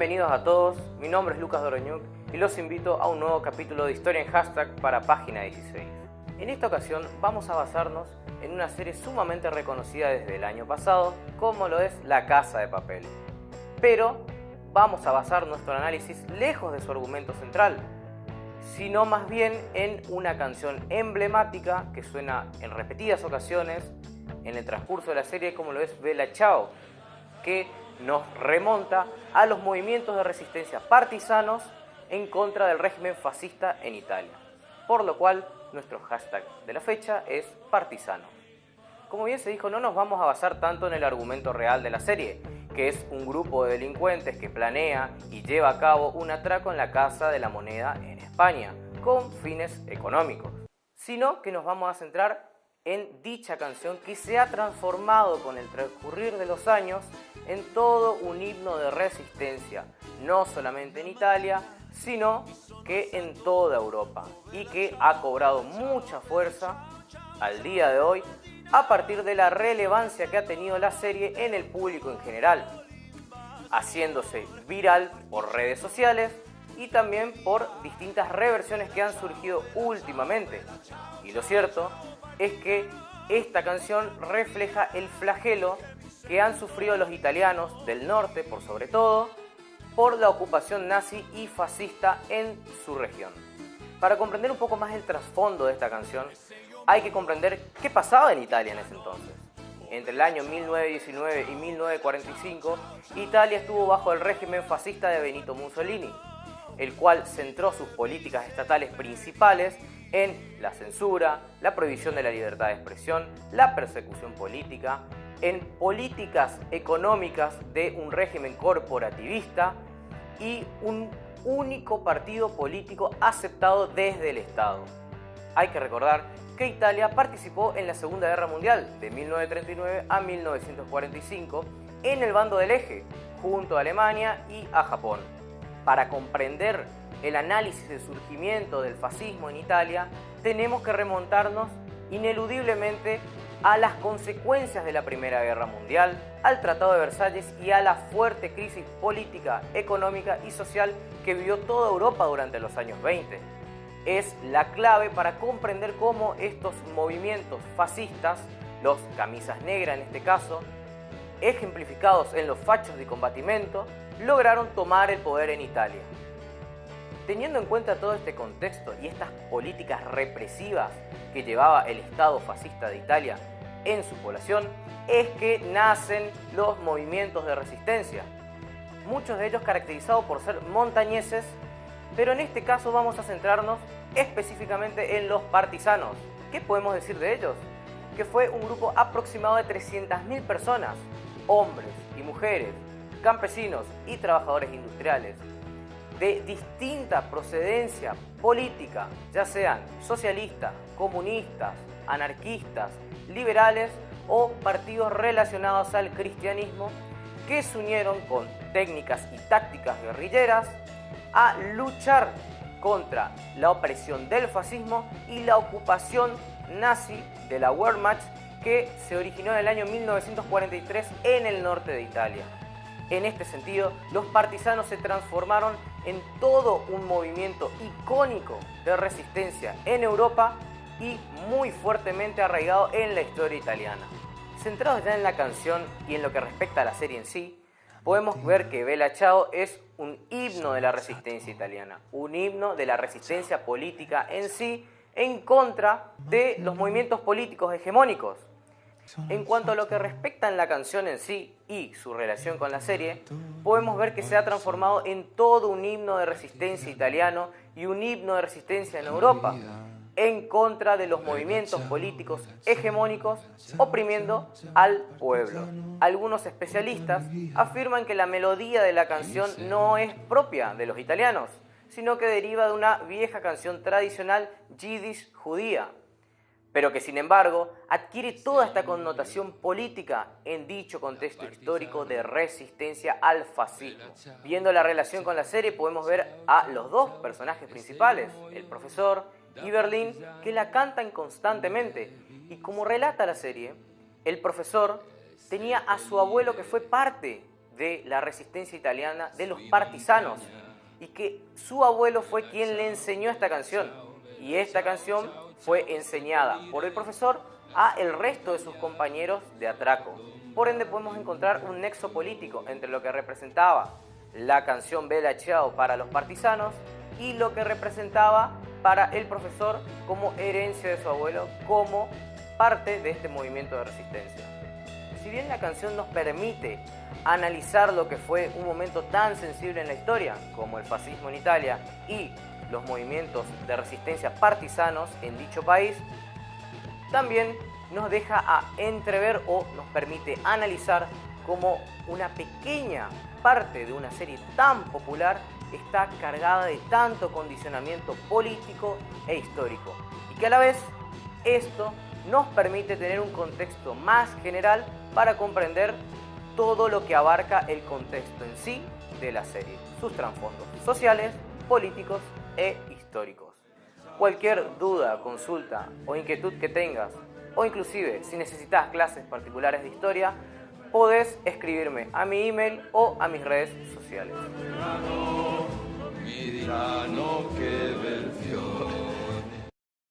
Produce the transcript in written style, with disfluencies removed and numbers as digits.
Bienvenidos a todos, mi nombre es Lucas Doroñuk y los invito a un nuevo capítulo de Historia en Hashtag para Página 16. En esta ocasión vamos a basarnos en una serie sumamente reconocida desde el año pasado, como lo es La Casa de Papel. Pero vamos a basar nuestro análisis lejos de su argumento central, sino más bien en una canción emblemática que suena en repetidas ocasiones en el transcurso de la serie, como lo es Bella Ciao, que nos remonta a los movimientos de resistencia partisanos en contra del régimen fascista en Italia, por lo cual nuestro hashtag de la fecha es partisano. Como bien se dijo, no nos vamos a basar tanto en el argumento real de la serie, que es un grupo de delincuentes que planea y lleva a cabo un atraco en la Casa de la Moneda en España, con fines económicos, sino que nos vamos a centrar en dicha canción que se ha transformado con el transcurrir de los años en todo un himno de resistencia, no solamente en Italia, sino que en toda Europa, y que ha cobrado mucha fuerza al día de hoy a partir de la relevancia que ha tenido la serie en el público en general, haciéndose viral por redes sociales y también por distintas reversiones que han surgido últimamente. Y lo cierto es que esta canción refleja el flagelo que han sufrido los italianos del norte, por sobre todo, por la ocupación nazi y fascista en su región. Para comprender un poco más el trasfondo de esta canción, hay que comprender qué pasaba en Italia en ese entonces. Entre el año 1919 y 1945, Italia estuvo bajo el régimen fascista de Benito Mussolini, el cual centró sus políticas estatales principales en la censura, la prohibición de la libertad de expresión, la persecución política, en políticas económicas de un régimen corporativista y un único partido político aceptado desde el Estado. Hay que recordar que Italia participó en la Segunda Guerra Mundial de 1939 a 1945 en el bando del Eje, junto a Alemania y a Japón. Para comprender el análisis del surgimiento del fascismo en Italia, tenemos que remontarnos ineludiblemente a las consecuencias de la Primera Guerra Mundial, al Tratado de Versalles y a la fuerte crisis política, económica y social que vivió toda Europa durante los años 20. Es la clave para comprender cómo estos movimientos fascistas, los camisas negras en este caso, ejemplificados en los fachos de combattimento, lograron tomar el poder en Italia. Teniendo en cuenta todo este contexto y estas políticas represivas que llevaba el Estado fascista de Italia en su población, es que nacen los movimientos de resistencia, muchos de ellos caracterizados por ser montañeses, pero en este caso vamos a centrarnos específicamente en los partisanos. ¿Qué podemos decir de ellos? Que fue un grupo aproximado de 300.000 personas, hombres y mujeres, campesinos y trabajadores industriales, de distinta procedencia política, ya sean socialistas, comunistas, anarquistas, liberales o partidos relacionados al cristianismo, que se unieron con técnicas y tácticas guerrilleras a luchar contra la opresión del fascismo y la ocupación nazi de la Wehrmacht, que se originó en el año 1943 en el norte de Italia. En este sentido, los partisanos se transformaron en todo un movimiento icónico de resistencia en Europa y muy fuertemente arraigado en la historia italiana. Centrados ya en la canción y en lo que respecta a la serie en sí, podemos ver que Bella Ciao es un himno de la resistencia italiana, un himno de la resistencia política en sí en contra de los movimientos políticos hegemónicos. En cuanto a lo que respecta en la canción en sí y su relación con la serie, podemos ver que se ha transformado en todo un himno de resistencia italiano y un himno de resistencia en Europa, en contra de los movimientos políticos hegemónicos oprimiendo al pueblo. Algunos especialistas afirman que la melodía de la canción no es propia de los italianos, sino que deriva de una vieja canción tradicional yiddish judía, pero que sin embargo adquiere toda esta connotación política en dicho contexto histórico de resistencia al fascismo. Viendo la relación con la serie podemos ver a los dos personajes principales, el profesor y Berlín, que la cantan constantemente, y como relata la serie, el profesor tenía a su abuelo que fue parte de la resistencia italiana de los partisanos y que su abuelo fue quien le enseñó esta canción, y esta canción fue enseñada por el profesor a el resto de sus compañeros de atraco. Por ende podemos encontrar un nexo político entre lo que representaba la canción Bella Ciao para los partisanos y lo que representaba para el profesor como herencia de su abuelo, como parte de este movimiento de resistencia. Si bien la canción nos permite analizar lo que fue un momento tan sensible en la historia como el fascismo en Italia y los movimientos de resistencia partisanos en dicho país, también nos deja a entrever o nos permite analizar cómo una pequeña parte de una serie tan popular está cargada de tanto condicionamiento político e histórico, y que a la vez esto nos permite tener un contexto más general para comprender todo lo que abarca el contexto en sí de la serie, sus trasfondos sociales, políticos e históricos. Cualquier duda, consulta o inquietud que tengas, o inclusive si necesitas clases particulares de historia, podés escribirme a mi email o a mis redes sociales. Mi diranno che bel fiore